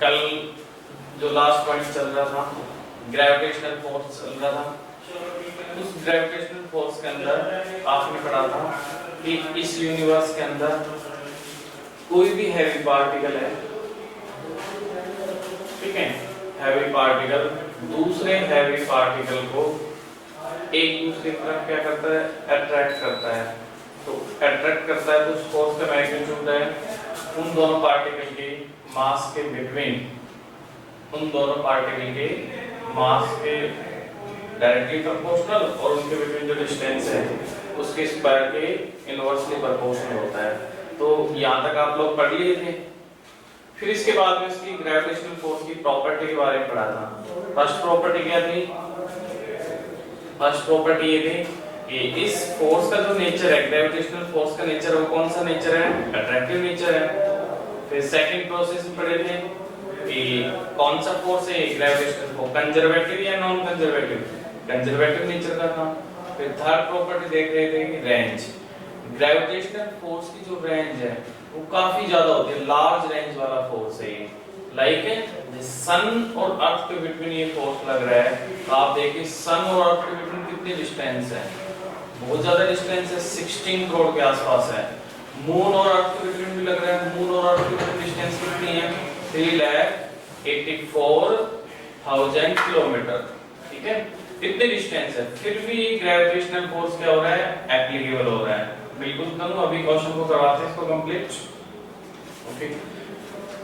कल जो last point चल रहा था ग्रेविटेशनल फोर्स चल रहा था, उस ग्रेविटेशनल फोर्स के अंदर आपने पढ़ा था कि इस यूनिवर्स के अंदर कोई भी हैवी पार्टिकल है, ठीक है, हैवी पार्टिकल दूसरे हैवी पार्टिकल को एक दूसरे की तरफ क्या करता है, अट्रैक्ट करता है। तो अट्रैक्ट करता है तो उस फोर्स का मैग्नीट्यूड है उन दोनों पार्टिकल के मास के बिटवीन, उन दोनों पार्टिकल के मास के डायरेक्टली प्रोपोर्शनल और उनके बिटवीन जो डिस्टेंस है उसके स्क्वायर के इनवर्सली प्रोपोर्शनल होता है। तो यहाँ तक आप लोग पढ़ लिए थे। फिर इसके बाद में इसकी ग्रेविटेशनल फोर्स की प्रॉपर्टी के बारे में पढ़ा था। फर्स्ट प्रॉपर्टी क्या थी? फर्स्ट प्रॉपर्टी ये थी कि इस फोर्स का जो नेचर है, ग्रेविटेशनल फोर्स का नेचर, वो कौन सा नेचर है? अट्रैक्टिव नेचर है। फिर सेकंड प्रोसेस में पढ़े थे कि कौन सा फोर्स है ग्रेविटेशनल फोर्स, कंजर्वेटिव या नॉन कंजर्वेटिव, कंजर्वेटिव नेचर का था। फिर थर्ड प्रॉपर्टी देख रहे थे कि रेंज, ग्रेविटेशनल फोर्स की जो रेंज है वो काफी ज्यादा होती है, लार्ज रेंज वाला फोर्स है ये। लाइक सन और अर्थ के बिटवीन ये फोर्स लग रहा है, आप देखिए सन और अर्थ के बिटवीन कितनी डिस्टेंस है, बहुत ज्यादा डिस्टेंस है, 16 करोड़ के आसपास है। मून और अर्थ के बिटवीन भी लग रहा है, मून और अर्थ के बिटवीन डिस्टेंस कितनी है? 3,84,000 किलोमीटर, ठीक है, इतनी डिस्टेंस है। फिर भी ग्रेविटेशनल फोर्स क्या हो रहा है? एप्लीकेबल हो रहा है। बिल्कुल दोनों अभी क्वेश्चन को करवाते हैं इसको कंप्लीट। ओके,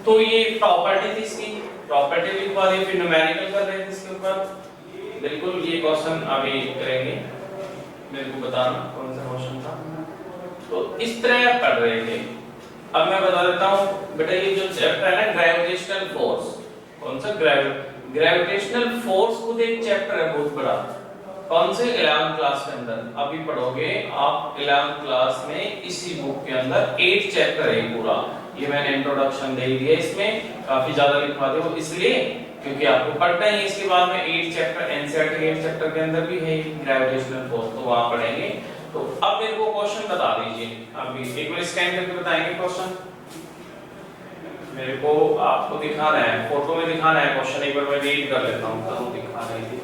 तो ये प्रॉपर्टी थी इसकी, प्रॉपर्टी लिखवा दी, फिर न्यूमेरिकल कर रहे थे इसके ऊपर। बिल्कुल ये क्वेश्चन अभी करेंगे, मेरे को बताना कौन सा क्वेश्चन था। तो इस तरह पढ़ रहे थे। अब मैं बता देता हूँ बेटा, ये जो चैप्टर है ना ग्रेविटेशनल फोर्स, कौन सा? ग्रेविटेशनल फोर्स खुद एक चैप्टर है बहुत बड़ा। कौन से? 11th क्लास के अंदर अभी पढ़ोगे आप। 11th क्लास में इसी बुक के अंदर 8 चैप्टर है पूरा। ये मैंने इंट्रोडक्शन दे दिया, इसमें काफी ज्यादा लिखवा दे वो इसलिए क्योंकि आपको पढ़ना है। इसके बाद में 8 चैप्टर एनसीईआरटी के 8 चैप्टर के अंदर भी है ग्रेविटेशनल फोर्स, तो वहां पढ़ेंगे। तो अब मेरे को क्वेश्चन बता दीजिए, अभी एक बार स्कैन करके बताएंगे क्वेश्चन। मेरे को आपको दिखाना है, फोटो में दिखाना है क्वेश्चन। एक बार मैं रीड कर लेता हूं, तनु दिखा रही थी,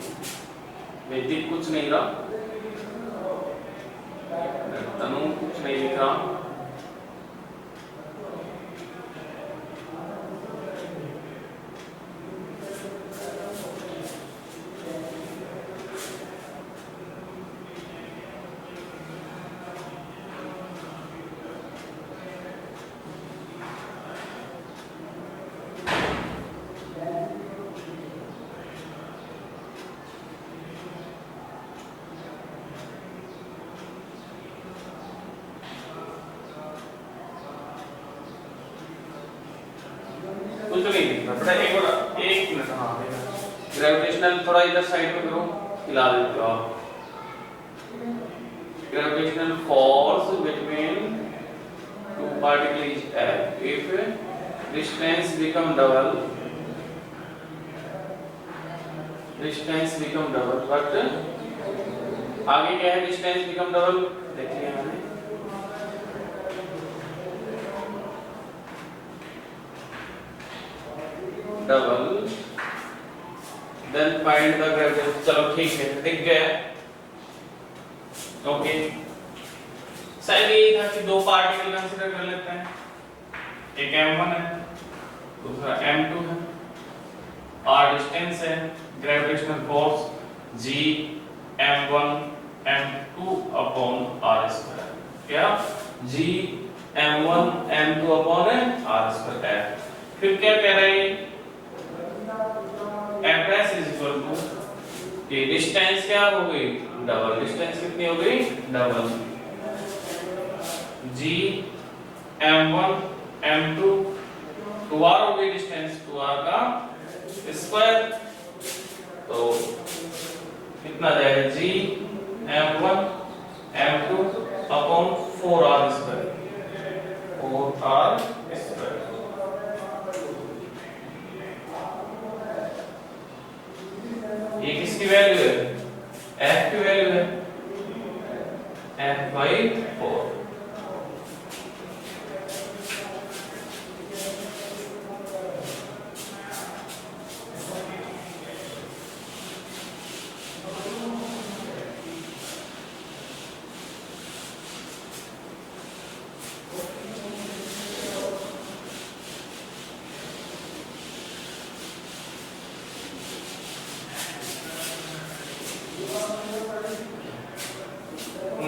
बेटी कुछ नहीं रहा, तनु कुछ नहीं लिख रहा। कुछ तो नहीं दिख रहा बेटा, एक मिनट। हाँ ग्रेविटेशनल थोड़ा इधर साइड में करो, हिला देते हो आप। Gravitational force between two particle is act if distance become double, distance become double, but आगे क्या है? डिस्टेंस बिकम डबल देखिए हमने, double, then find the gravitation. चलो ठीक है, दिख गया। ओके, शायद ये था कि दो पार्टिकल कंसीडर कर लेते हैं, एक m1 है दूसरा m2 है, r डिस्टेंस है, gravitational force g m1 m2 upon r square, क्या? g m1 m2 upon r square. फिर क्या कह रहे हैं? Fs इज इक्वल टू ये डिस्टेंस क्या हो गई? डबल। डिस्टेंस कितनी हो गई? Double. g m1 m2 2r हो गई डिस्टेंस, 2r का स्क्वायर, तो कितना जाएगा? g m1 m2 upon 4r square, 4r square. ये किसकी वैल्यू है? f की वैल्यू है, f/4।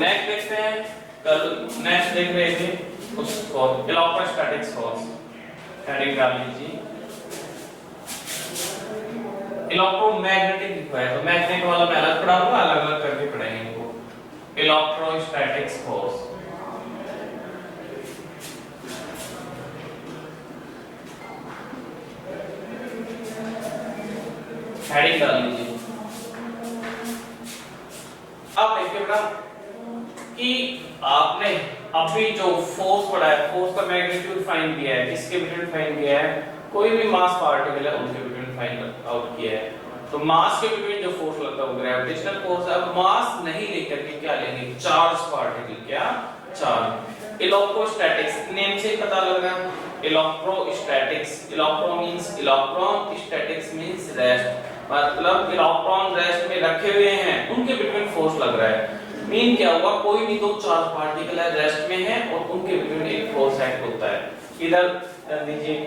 नेक्स्ट देखते हैं, कल नेक्स्ट देख रहे थे उसको इलेक्ट्रोस्टैटिक्स फोर्स, हेडिंग डाल लीजिए। इलेक्ट्रोमैग्नेटिक लिखा है तो मैग्नेट वाला मैं अलग पढ़ाऊंगा, अलग अलग करके पढ़ेंगे इनको। इलेक्ट्रोस्टैटिक्स फोर्स, हेडिंग डाल लीजिए। अब देखिए बेटा कि आपने अभी जो फोर्स पढ़ा है, फोर्स का मैग्नीट्यूड फाइंड किया है, किसके बिटवीन फाइंड किया है, कोई भी मास पार्टिकल है उनके बिटवीन फाइंड आउट किया है। तो मास के बिटवीन जो फोर्स लगता है वो ग्रेविटेशनल फोर्स है। अब मास नहीं लेकर के क्या लेंगे, चार्ज पार्टिकल, क्या चार्ज। इलेक्ट्रोस्टैटिक्स नेम से पता लग रहा है, electrostatics, electro means electron, statics means rest, मतलब इलेक्ट्रॉन रेस्ट में रखे हुए हैं उनके बिटवीन फोर्स लग रहा है। मीन क्या हुआ, कोई भी दो चार्ज पार्टिकल है रेस्ट में है और उनके बिटवीन एक फोर्स एक्ट होता है। इधर कर दीजिए,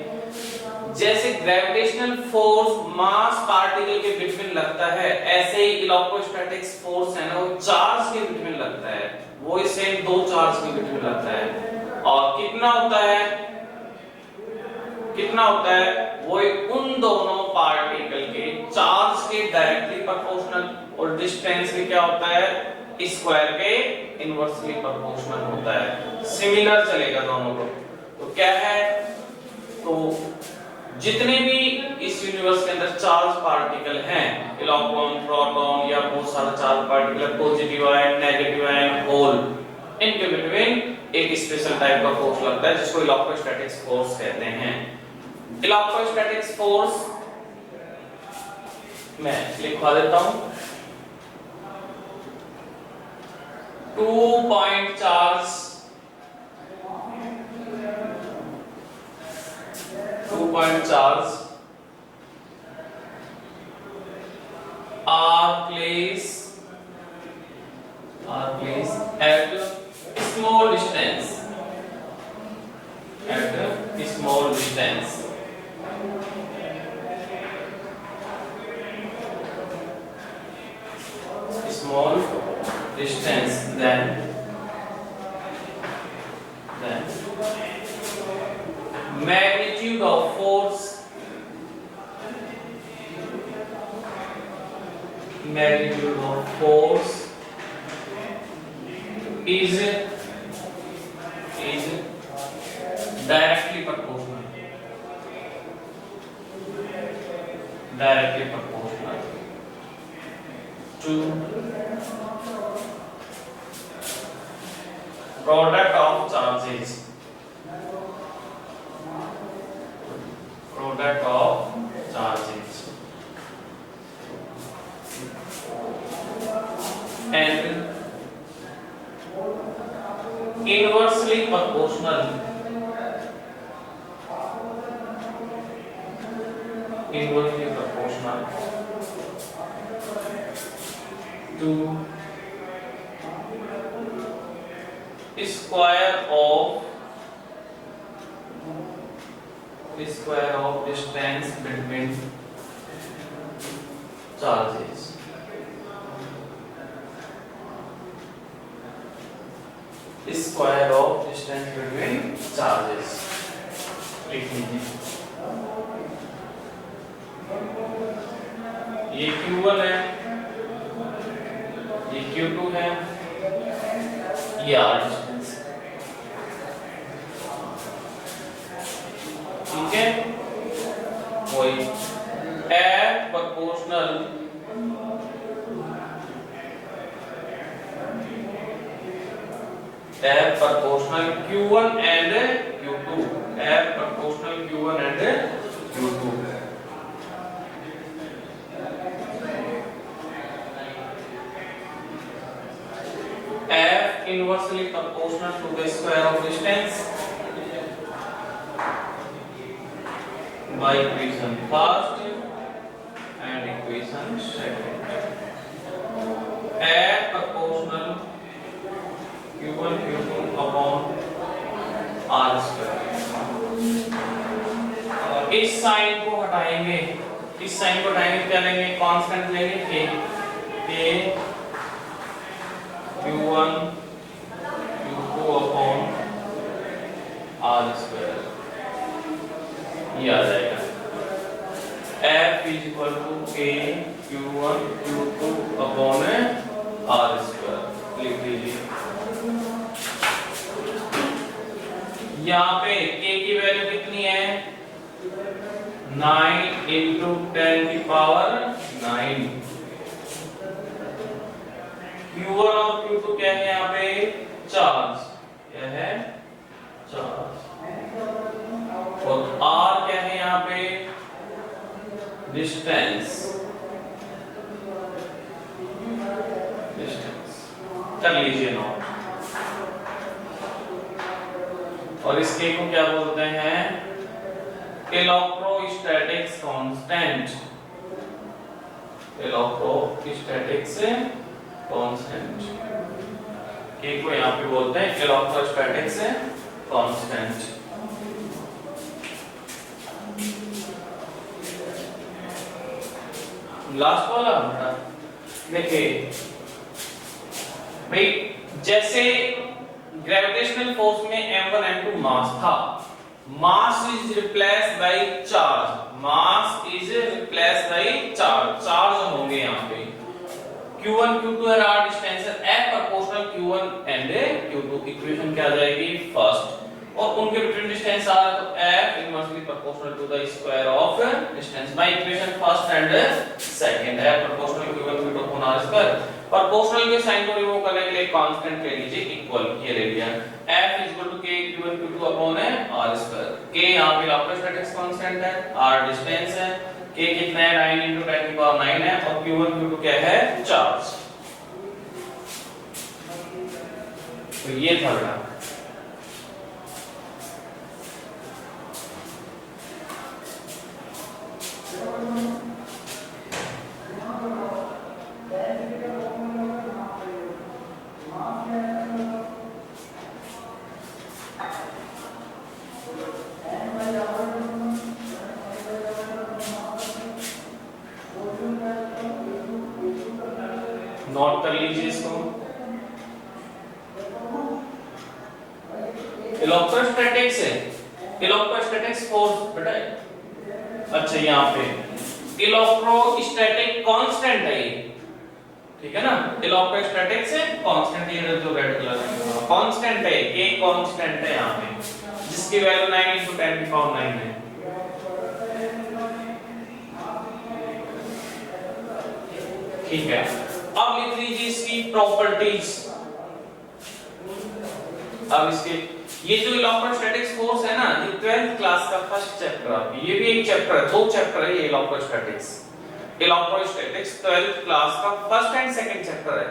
जैसे ग्रेविटेशनल फोर्स मास पार्टिकल के बिटवीन लगता है, ऐसे ही इलेक्ट्रोस्टैटिक्स फोर्स है ना वो चार्ज के बिटवीन लगता है, वो सेम दो चार्ज के बिटवीन लगता है। और कितना होता है, कितना होता है, वो उन दोनों पार्टिकल के चार्ज के डायरेक्टली प्रोपोर्शनल, और डिस्टेंस के क्या होता है, स्क्वायर के इनवर्सली प्रोपोर्शनल होता है। सिमिलर चलेगा दोनों को। तो क्या है, तो जितने भी इस यूनिवर्स के अंदर चार्ज पार्टिकल हैं, इलेक्ट्रॉन, प्रोटॉन या बहुत सारा charge particle, positive ion, negative ion, hole, इनके बिटवीन एक स्पेशल टाइप का फोर्स लगता है जिसको इलेक्ट्रोस्टैटिक्स फोर्स कहते हैं। इलेक्ट्रोस्टैटिक्स फोर्स मैं लिखवा देता हूं, 2 point charge, 2 point charge are placed at small distance, at a small distance, small distance, then magnitude of force, magnitude of force is directly proportional, directly proportional to product of charges, product of charges, and inversely proportional, inversely proportional to square of distance between charges, square of distance between charges। लिख लीजिए, ये Q1 है, ये Q2 है, ये R distance, ठीक है। वही F proportional F proportional Q1 and Q2, F proportional Q1 and Q2, F inversely proportional to the square of distance by equation first and equation second, F proportional Q1 Q2 upon R square। और इस sign को हटाएंगे, इस sign को हटाएंगे, क्या लेंगे, constant लेंगे K, Q1 आर स्क्वायर, ये आ जाएगा F इज इक्वल टू के Q1 Q2 upon are square लिख लीजिए। यहाँ पे k की वैल्यू कितनी है 9 इंटू 10 की पावर 9। Q1 और Q2 क्या है यहाँ पे चार्ज, क्या है चार्ज, और R क्या है यहाँ पे डिस्टेंस, डिस्टेंस कर लीजिए नोट। और इसके को क्या बोलते हैं इलेक्ट्रोस्टैटिक्स कांस्टेंट, इलेक्ट्रोस्टैटिक्स कांस्टेंट के को यहाँ पे बोलते हैं इलेक्ट्रोस्टैटिक्स कांस्टेंट। लास्ट वाला देखिए भाई, जैसे ग्रेविटेशनल फोर्स में m1 m2 मास था, mass is replaced by charge, mass is replaced by charge, charge होंगे यहाँ पे Q1 Q2 है, आर डिस्टेंस है, F proportional Q1 and Q2, equation क्या आ जाएगी फर्स्ट, और उनके बिटवीन डिस्टेंस आ रहा तो F inversely proportional to the square of distance, by equation first and second, F proportional Q1 Q2 upon R square. Proportional के sign को remove करने के लिए कांस्टेंट ले लीजिए इक्वल, ये ले लिया F equal to K Q1 Q2 upon R square. K यहां पे इलेक्ट्रोस्टैटिक्स कांस्टेंट है, R डिस्टेंस है, K कितना है 9 into 10 की पावर 9 है, और Q1 Q2 क्या है चार्ज। तो ये था बेटा नोट कर लीजिए इसको। इलेक्ट्रोस्टैटिक्स है, इलेक्ट्रोस्टैटिक्स फोर्स बेटा, अच्छा यहाँ पे इलेक्ट्रोस्टैटिक कांस्टेंट है ये, ठीक है ना, इलेक्ट्रोस्टैटिक्स है कांस्टेंट, ये जो रेड कलर है कांस्टेंट है, K कांस्टेंट है यहाँ पे, जिसकी वैल्यू 9 into 10 की पावर 9 है। ठीक है, अब लिख लीजिए इसकी प्रॉपर्टीज। अब इसके ये जो इलेक्ट्रोस्टैटिक्स फोर्स है ना, ये 12th क्लास का फर्स्ट चैप्टर है, ये भी एक चैप्टर है, दो चैप्टर है ये इलेक्ट्रोस्टैटिक्स, इलेक्ट्रोस्टैटिक्स 12th क्लास का फर्स्ट एंड सेकंड चैप्टर है।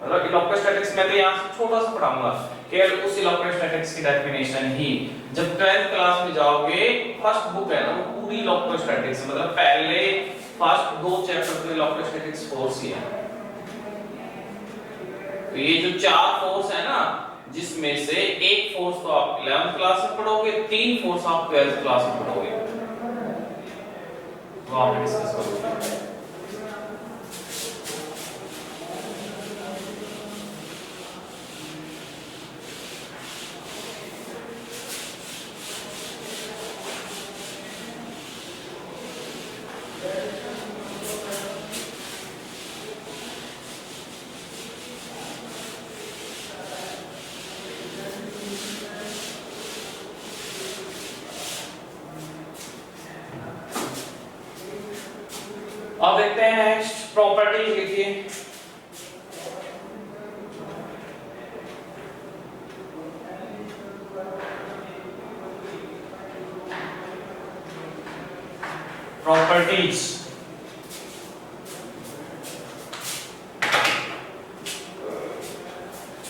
मतलब इलेक्ट्रोस्टैटिक्स में तो यहां से छोटा सा पढ़ाऊंगा, केवल उस इलेक्ट्रोस्टैटिक्स की डेफिनेशन ही, जब 12th क्लास में जाओगे फर्स्ट बुक है ना वो पूरी इलेक्ट्रोस्टैटिक्स, मतलब पहले फर्स्ट दो चैप्टर तो इलेक्ट्रोस्टैटिक्स फोर्स ही है। तो ये जो चार फोर्स है ना, जिसमें से एक फोर्स तो आप 11th क्लास में पढ़ोगे, तीन फोर्स आप 12th क्लास में पढ़ोगे, वो आप डिस्कस करोगे। अब देखते हैं नेक्स्ट प्रॉपर्टीज लिखिए। प्रॉपर्टीज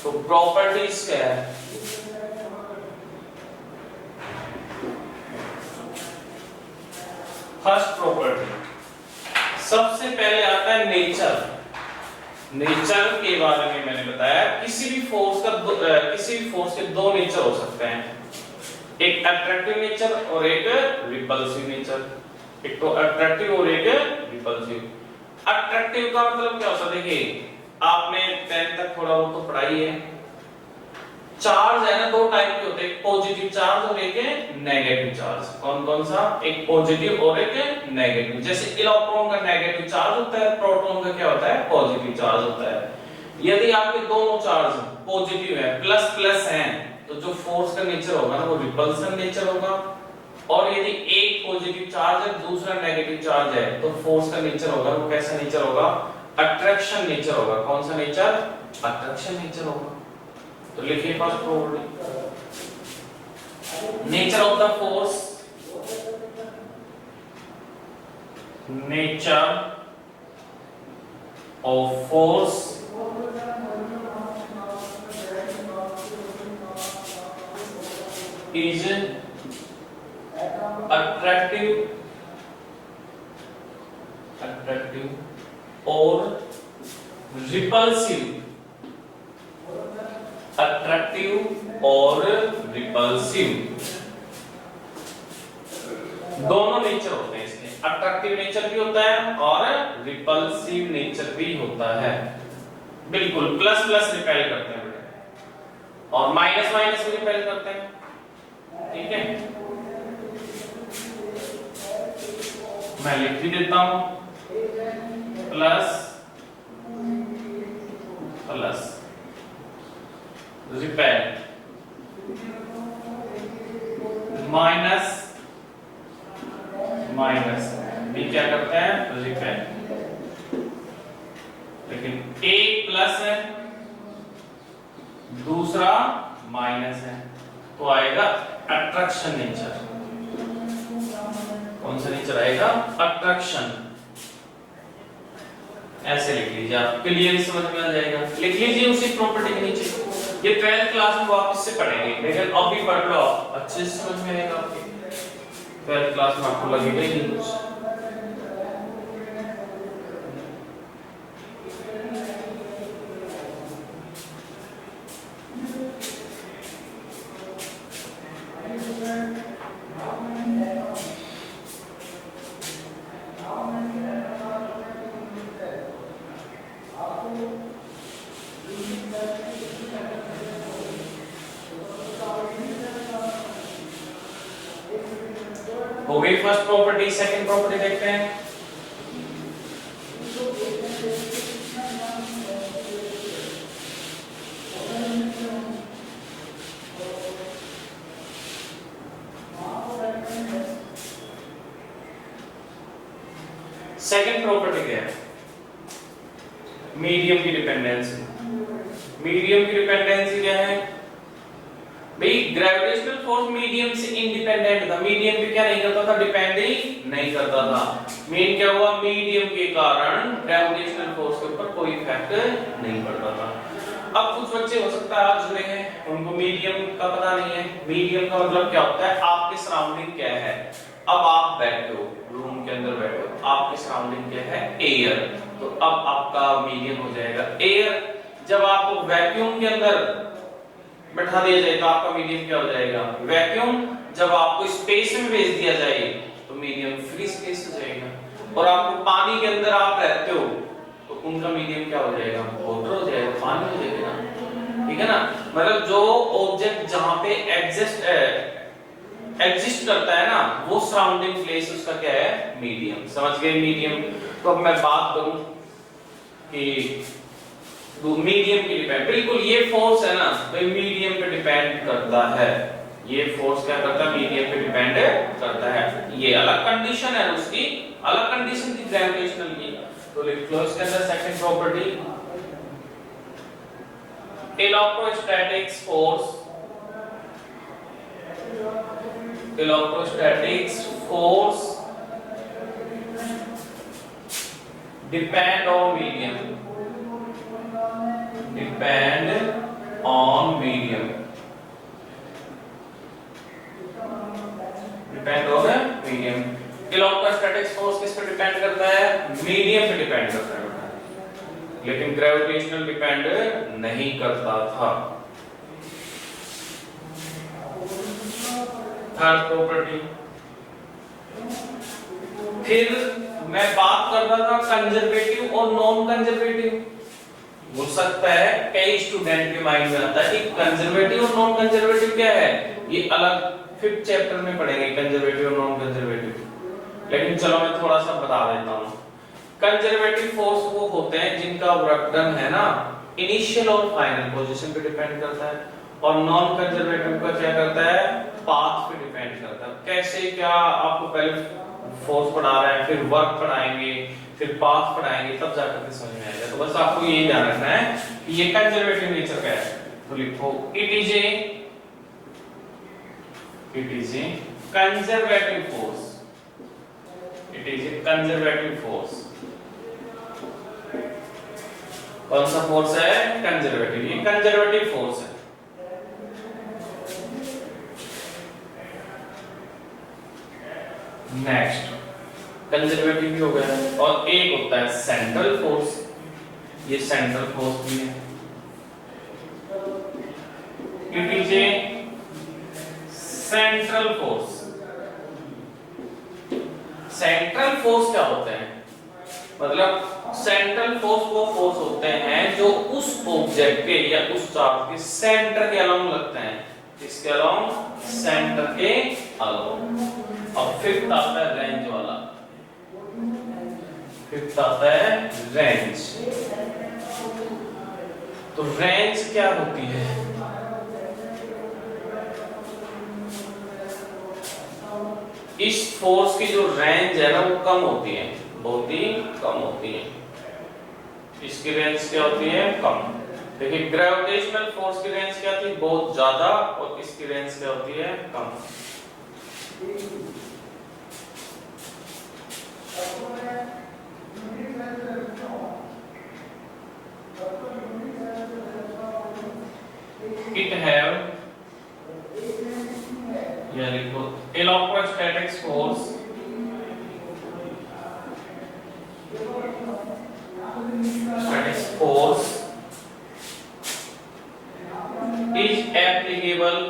तो प्रॉपर्टीज क्या है? फर्स्ट प्रॉपर्टी सबसे पहले आता है नेचर। नेचर के बारे में मैंने बताया, किसी भी फोर्स के दो नेचर हो सकते हैं, एक अट्रैक्टिव नेचर और एक रिपल्सिव नेचर। एक तो अट्रैक्टिव और एक रिपल्सिव। अट्रैक्टिव का मतलब क्या होता है? देखिए आपने 10th तक थोड़ा बहुत तो पढ़ाई है, चार्ज है ना, दो टाइप के होते हैं, एक पॉजिटिव चार्ज और एक नेगेटिव चार्ज। कौन कौन सा? एक पॉजिटिव और एक नेगेटिव। जैसे इलेक्ट्रॉन का नेगेटिव चार्ज होता है, प्रोटॉन का क्या होता है? पॉजिटिव चार्ज होता है। यदि आपके दोनों चार्ज पॉजिटिव है, प्लस प्लस हैं, तो जो फोर्स का नेचर होगा ना वो रिपल्सन नेचर होगा। और यदि एक पॉजिटिव चार्ज है, दूसरा नेगेटिव चार्ज है, तो फोर्स का नेचर होगा वो कैसा नेचर होगा? अट्रैक्शन नेचर होगा। कौन सा नेचर? अट्रैक्शन नेचर होगा। तो लिखिए first property, nature of the force, nature of force is attractive और रिपल्सिव, अट्रैक्टिव और रिपल्सिव, दोनों नेचर होते हैं इसके। अट्रैक्टिव नेचर भी होता है और रिपल्सिव नेचर भी होता है। बिल्कुल, प्लस प्लस रिपेल करते हैं बेटा, और माइनस माइनस भी रिपेल करते हैं। ठीक है, मैं लिख भी देता हूं, plus plus repel, minus minus भी क्या करते हैं? रिपेल। लेकिन एक प्लस है, दूसरा माइनस है, तो आएगा अट्रैक्शन नेचर। कौन सा नेचर आएगा? अट्रैक्शन। ऐसे लिख लीजिए, आप क्लियर समझ में आ जाएगा। लिख लीजिए उसी प्रॉपर्टी के नीचे। ये 12th क्लास में वापस से पढ़ेंगे, लेकिन अभी पढ़ लो, अच्छे से समझ में आएगा आपके। 12th क्लास में आपको लगेगा ही नहीं कुछ। हो गई फर्स्ट प्रॉपर्टी। सेकंड प्रॉपर्टी देखते हैं। सेकंड प्रॉपर्टी क्या है? मीडियम की डिपेंडेंसी। मीडियम की डिपेंडेंसी क्या है भाई? ग्रेविटेशनल फोर्स मीडियम से इंडिपेंडेंट था। मीडियम पे क्या नहीं करता था? डिपेंड ही नहीं करता था। मेन क्या हुआ? मीडियम के कारण ग्रेविटेशनल फोर्स के ऊपर कोई इफेक्ट नहीं पड़ता था। अब कुछ बच्चे हो सकता है आज जुड़े हैं, उनको मीडियम का पता नहीं है। मीडियम का मतलब क्या होता है? आपके सराउंडिंग क्या है? अब आप बैठे हो, रूम के अंदर बैठे हो, आपके सराउंडिंग क्या है? एयर। तो अब आपका मीडियम हो जाएगा एयर। जब आपको वैक्यूम के अंदर बैठा दिया जाए तो आपका मीडियम क्या हो जाएगा? वैक्यूम। जब आपको स्पेस में भेज दिया जाए तो मीडियम फ्री स्पेस हो जाएगा। और आपको पानी के अंदर आप रहते हो तो उनका मीडियम क्या हो जाएगा? वाटर हो जाएगा, पानी हो जाएगा। ठीक है ना? मतलब जो ऑब्जेक्ट जहां पे एग्जिस्ट करता है ना, वो सराउंडिंग प्लेस उसका क्या है? मीडियम। समझ गए मीडियम? तो अब मैं बात करूं कि मीडियम की डिपेंड, बिल्कुल ये फोर्स है ना, तो मीडियम पे डिपेंड करता है। ये फोर्स क्या करता है? मीडियम पे डिपेंड करता है। ये अलग कंडीशन है उसकी, अलग कंडीशन थी ग्रेविटेशनल की। तो लिख लो इसके अंदर second property, electrostatics force, electrostatics force depend on medium, depend on medium, depend on medium। Electrostatics force किस पे डिपेंड करता है? मीडियम पे डिपेंड करता है, लेकिन ग्रेविटेशनल डिपेंड नहीं करता था। थर्ड प्रॉपर्टी, फिर मैं बात कर रहा था कंजर्वेटिव और नॉन कंजर्वेटिव। हो सकता है कई स्टूडेंट के माइंड में आता है कि कंजर्वेटिव और नॉन कंजर्वेटिव क्या है, ये अलग 5th चैप्टर में पढ़ेंगे कंजर्वेटिव और नॉन कंजर्वेटिव, लेकिन चलो मैं थोड़ा सा बता देता हूँ। कंजर्वेटिव फोर्स वो होते हैं जिनका वर्क डन है ना इनिशियल और फाइनल पोजीशन पे डिपेंड करता है, और नॉन कंजर्वेटिव का क्या करता है, पाथ पे डिपेंड करता है। कैसे, क्या आपको पहले फोर्स पढ़ा रहे हैं, फिर वर्क पढ़ाएंगे, फिर पाथ पढ़ाएंगे, तब जाकर के समझ में आएगा। तो बस आपको यही ध्यान रखना है कि ये कंजर्वेटिव नेचर का है। तो लिखो it is a conservative force, it is a conservative force. कौन सा फोर्स है, कंजर्वेटिव, ये कंजर्वेटिव फोर्स है। नेक्स्ट कंजर्वेटिव भी हो गया, और एक होता है सेंट्रल फोर्स, ये सेंट्रल फोर्स भी है। It is a central force. Central force क्या होते हैं, मतलब सेंट्रल फोर्स वो फोर्स होते हैं जो उस ऑब्जेक्ट के या उस चार्ज के सेंटर के अलोंग लगते हैं, इसके अलोंग, सेंटर के अलोंग। अब फिफ्थ आता है रेंज वाला, फिफ्थ आता है रेंज। तो रेंज क्या होती है, इस फोर्स की जो रेंज है ना वो कम होती है, बहुत ही कम होती है। इसकी रेंज क्या होती है, कम। देखिए ग्रेविटेशनल फोर्स की रेंज क्या थी, बहुत ज्यादा, और इसकी रेंज क्या होती है, कम। It have, या लिखो electrostatics force is applicable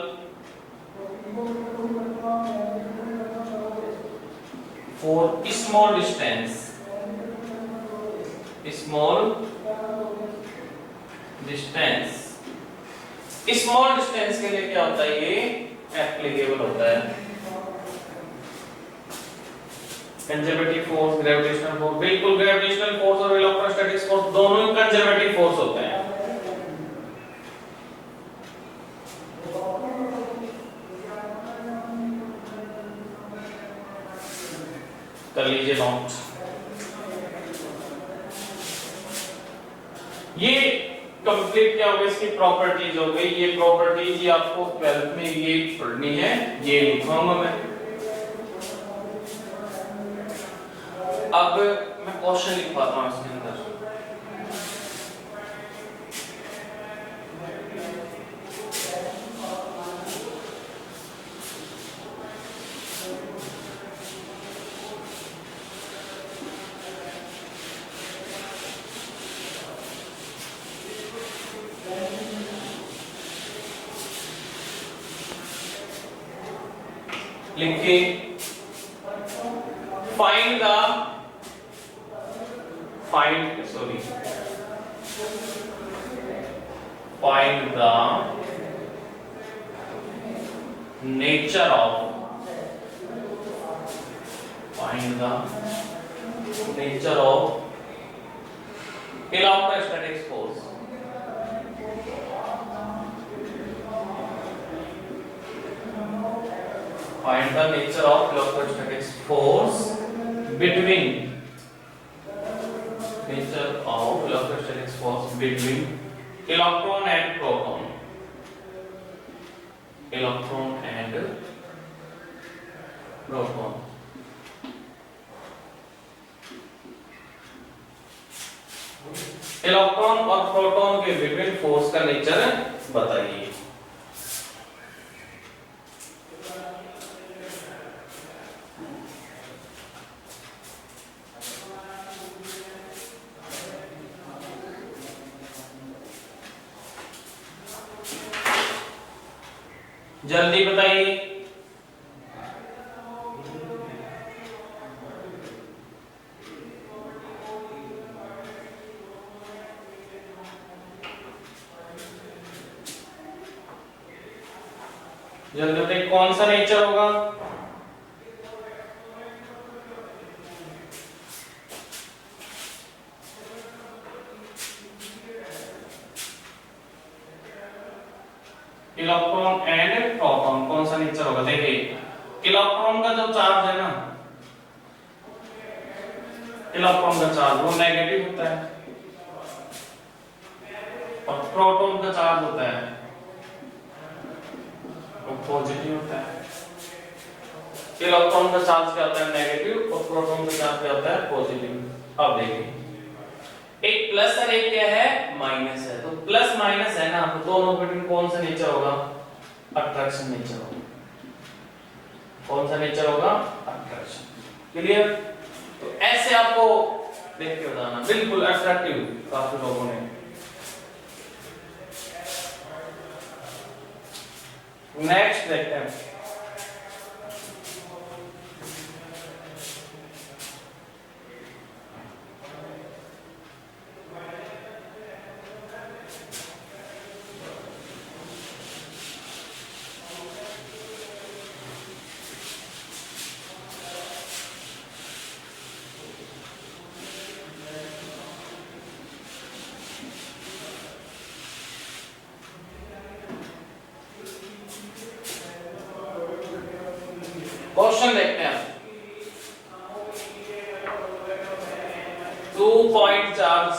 for small distance, small distance। Small distance के लिए क्या होता है, ये एप्लीकेबल होता है। कंजर्वेटिव फोर्स, ग्रेविटेशनल फोर्स, बिल्कुल ग्रेविटेशनल फोर्स और इलेक्ट्रोस्टैटिक्स फोर्स दोनों ही कंजर्वेटिव फोर्स होते हैं। कर लीजिए नोट। ये कंप्लीट क्या हो गया, इसकी प्रॉपर्टीज हो गई। ये प्रॉपर्टीज ये आपको 12th में ये पढ़नी है, ये लिखूंगा मैं। अब मैं क्वेश्चन लिखवाता हूं इसके अंदर। लिखिए find the nature of electrostatics force. Find the nature of electrostatics force between electron and proton. Electron और प्रोटॉन के बिटवीन फोर्स का नेचर बताइए। जल्दी बताइए। जल्दी बताइए कौन सा नेचर होगा? इलेक्ट्रॉन एंड प्रोटॉन कौन सा नेचर होगा? देखिए इलेक्ट्रॉन का जो चार्ज है ना, इलेक्ट्रॉन का चार्ज वो नेगेटिव होता है और प्रोटॉन का चार्ज होता है वो पॉजिटिव होता है। इलेक्ट्रॉन का चार्ज क्या होता है? नेगेटिव, और प्रोटॉन का चार्ज क्या होता है? पॉजिटिव। अब देखिए एक प्लस और एक क्या है? माइनस है। तो प्लस माइनस है ना, तो दोनों बिटवीन कौन सा नेचर होगा? अट्रैक्शन नेचर होगा। कौन सा नेचर होगा? अट्रैक्शन। क्लियर? तो ऐसे आपको देख के बताना, बिल्कुल अट्रैक्टिव काफी लोगों ने। नेक्स्ट देखते हैं। क्वेश्चन देखते हैं। 2 point charge,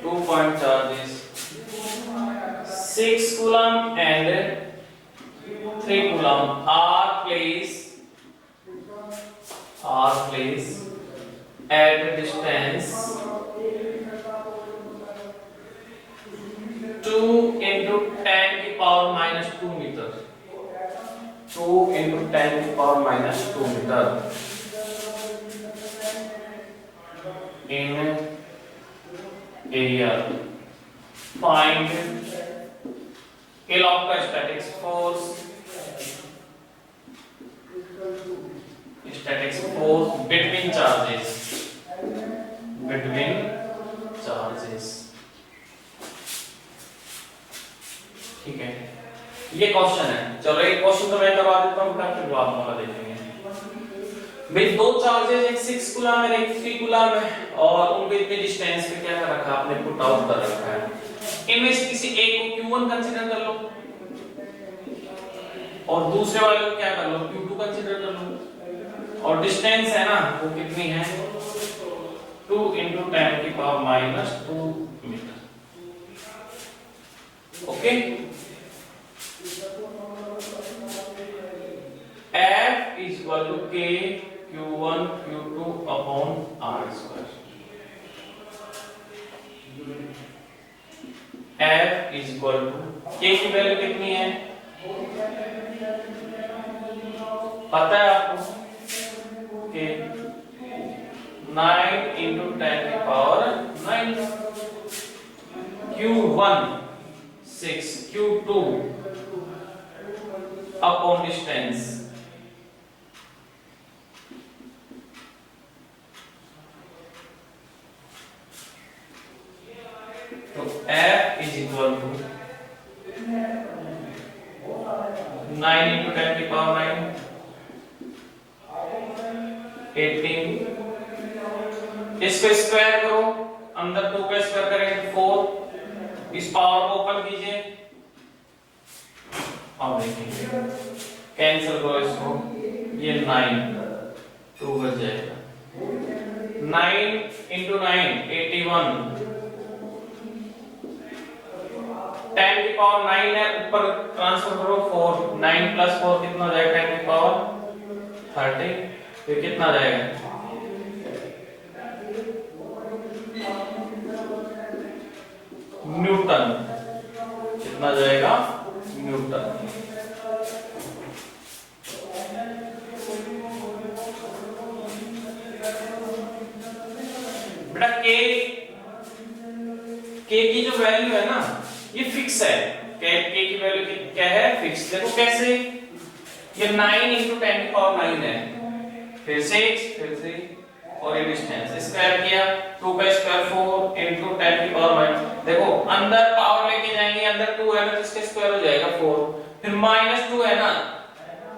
2 point charges, 6 coulomb and 3 coulomb are placed at a distance 2 into 10 की पावर माइनस 2 मीटर, 2 into 10 की power minus 2 meter in area. Find electrostatic force, static force between charges, between charges. ठीक है, ये question है। चलो एक question तो मैं करवा देता हूँ, फिर बाद में वाला देखेंगे। भाई दो चार्जेस, एक 6 कूलम है, एक 3 कूलम है, और उनके इतने डिस्टेंस पे क्या कर रखा है आपने? पुट आउट कर रखा है। इनमें से किसी एक को Q1 कंसीडर कर लो और दूसरे वाले को क्या कर लो? Q2 कंसीडर कर लो, और डिस्टेंस है ना वो कितनी है? 2 into 10 की power minus 2 meter. Okay, F is equal to K Q1 Q2 upon R square. F is equal to K की वैल्यू कितनी है पता है आपको? K 9 into 10 की power 9, Q1 6, Q2 upon distance, तो F is equal to 9 into 10 की power 9, 18। इसको स्क्वायर करो, अंदर 2 का स्क्वायर करेंगे 4, इस पावर को ओपन कीजिए, अब देखिए कैंसिल करो इसको, ये 9 2 बच जाएगा। 9 into 9 81, 10 की पावर 9 है, ऊपर ट्रांसफर करो 4, 9 प्लस 4 कितना हो जाएगा? 10 की पावर 30, तो कितना आ जाएगा? न्यूटन। कितना जाएगा? न्यूटन। बेटा के की जो वैल्यू है ना ये फिक्स है। के की वैल्यू क्या है? फिक्स। देखो कैसे, ये 9 into 10 की पावर 9 है, फिर 6, फिर 3 और ये डिस्टेंस स्क्वायर किया 2 का स्क्वायर 4 into 10 की पावर माइनस, देखो अंदर पावर लेके जाएंगे, अंदर 2 है ना तो इसका स्क्वायर हो जाएगा 4, फिर -2 है ना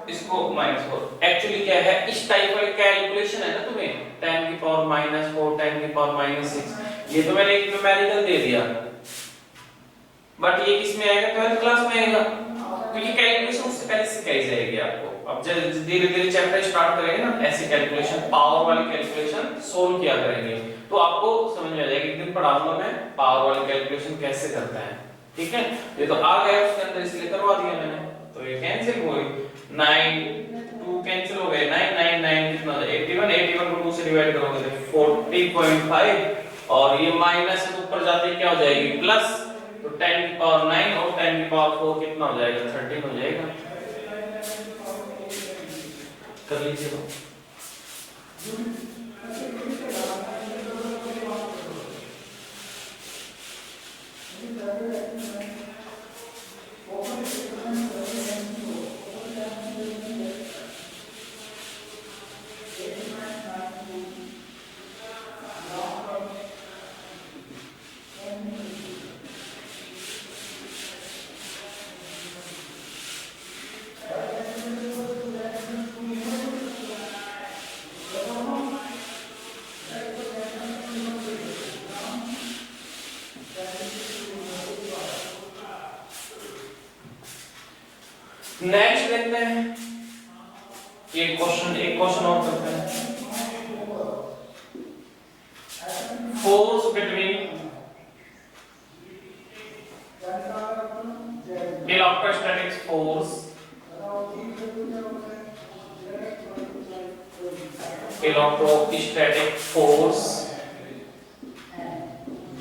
इसको -4। एक्चुअली क्या है, इस टाइप का कैलकुलेशन है ना तुम्हें 10 की पावर -4 10 की पावर -6, ये तो मैंने एक न्यूमेरिकल दे दिया, बट ये किस में आएगा, 12th क्लास में आएगा, क्योंकि कैलकुलेशन उससे पहले सिखाई जाएगी आपको। अब जब धीरे धीरे चैप्टर स्टार्ट करेंगे ना, ऐसे कैलकुलेशन पावर वाली कैलकुलेशन सोल्व किया करेंगे, तो आपको समझ में आ जाएगा। एक दिन पढ़ाऊंगा मैं पावर वाली कैलकुलेशन कैसे करता है, ठीक है। ये तो आ गया उसके अंदर, इसलिए करवा दिया मैंने, तो ये कैंसिल हो गई, 9 2 कैंसिल हो गए, 9 9 9 कितना हो जाएगा 81, 81 को 2 से डिवाइड करोगे तो 40.5, और ये माइनस से ऊपर जाते क्या हो जाएगी प्लस, तो 10 की पावर 9 और 10 की पावर 4 कितना हो जाएगा 13 हो जाएगा। कर लीजिए तो नेक्स्ट देखते हैं, एक क्वेश्चन और करते हैं। Force between electrostatic force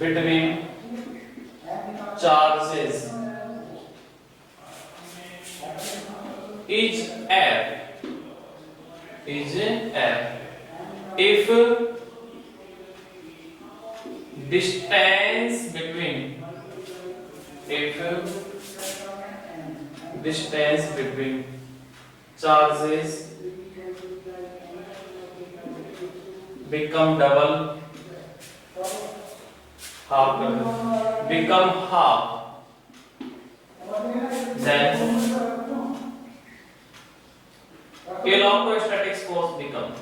between charges is F if distance between charges become double, half become half, then electrostatic force become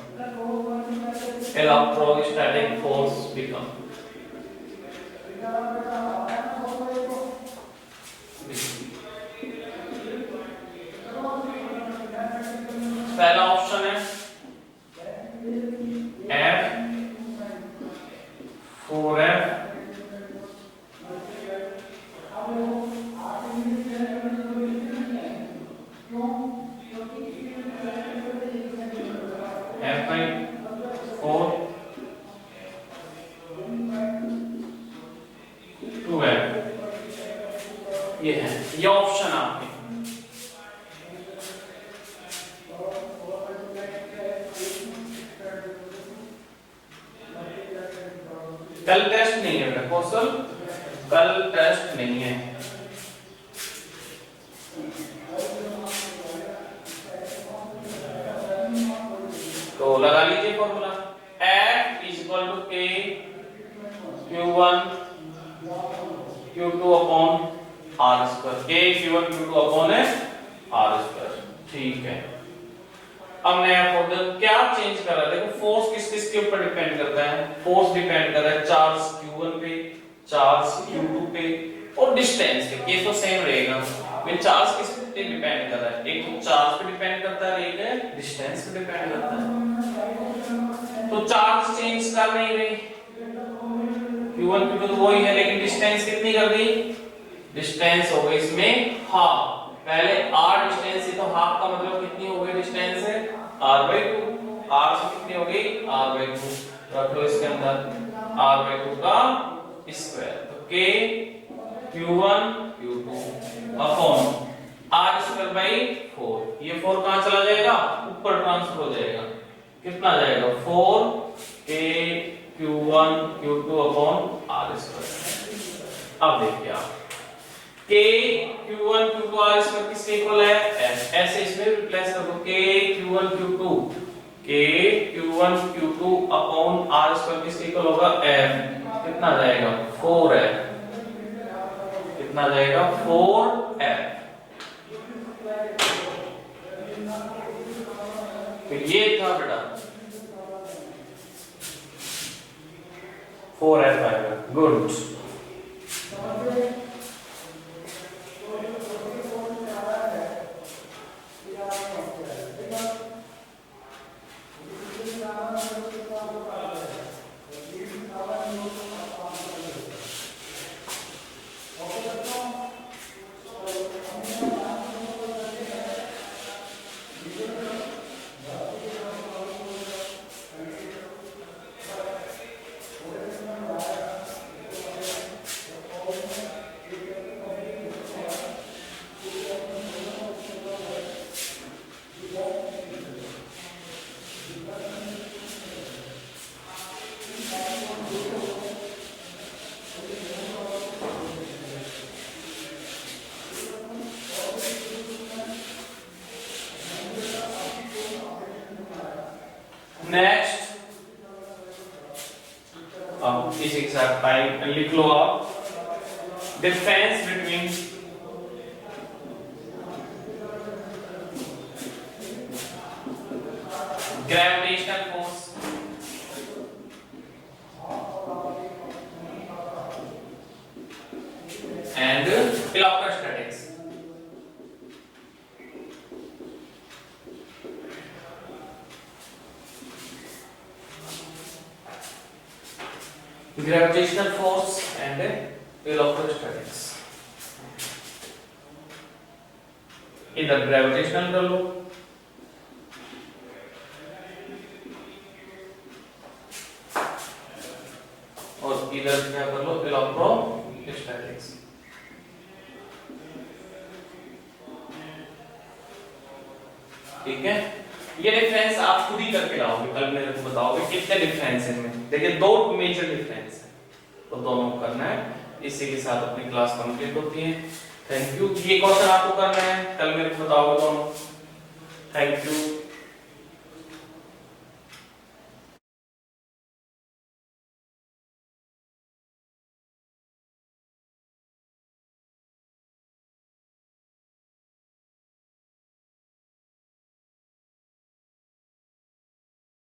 पहला ऑप्शन है F 4F F4 2F, ये है, ये ऑप्शन आपके। कल टेस्ट नहीं है बेटा कौशल, कल टेस्ट नहीं है। तो लगा लीजिए formula, F is equal to K Q1 Q2 upon R square, K Q1 Q2 upon R square, ठीक है। अब नया फॉर्मूला क्या चेंज कर रहा है, देखो फोर्स किस किस के ऊपर डिपेंड करता है, फोर्स डिपेंड कर रहा है चार्ज Q1 पे, चार्ज Q2 पे और डिस्टेंस पे, ये तो सेम रहेगा। वे चार्ज किस पे डिपेंड कर रहा है, एक तो चार्ज पे डिपेंड करता है, एक डिस्टेंस पे डिपेंड करता है। तो चार्ज चेंज कर नहीं रही, Q1 Q2 तो वही है, लेकिन डिस्टेंस कितनी कर दी, डिस्टेंस हो गई इसमें हाफ, पहले r डिस्टेंस है तो हाफ का मतलब कितनी हो गई डिस्टेंस है r/2, r से कितनी हो गई r/2, रख लो इसके अंदर r/2 का स्क्वायर, तो k q1 q2 upon r²/4, ये 4 कहां चला जाएगा, ऊपर ट्रांसफर हो जाएगा, कितना आ जाएगा 4k q1 q2 upon r²। अब देखिए आप k q1 q2 r square किसके इक्वल है, s, ऐसे इसमें रिप्लेस कर दो, k q1 q2 K Q1 Q2 upon R square किसके इक्वल होगा F, कितना आ जाएगा 4F, कितना आ जाएगा 4F। तो ये था बेटा 4F आएगा, गुड। नेक्स्ट अब इसी के साथ टाइम लिख लो आप, difference between gravitational force and electrostatics. Gravitational force and electrostatics। इधर ग्रेविटेशनल कर लो और इधर क्या कर लो इलेक्ट्रोस्टैटिक्स। ठीक है, ये डिफरेंस आप खुद ही करके लाओगे, कल मेरे को बताओगे कितने डिफरेंस है इनमें। देखिए दो मेजर डिफरेंस है, तो दोनों को करना है। इसी के साथ अपनी क्लास कंप्लीट होती है। Thank you. ये क्वेश्चन आपको करना है, कल मेरे को बताओगे दोनों। Thank you.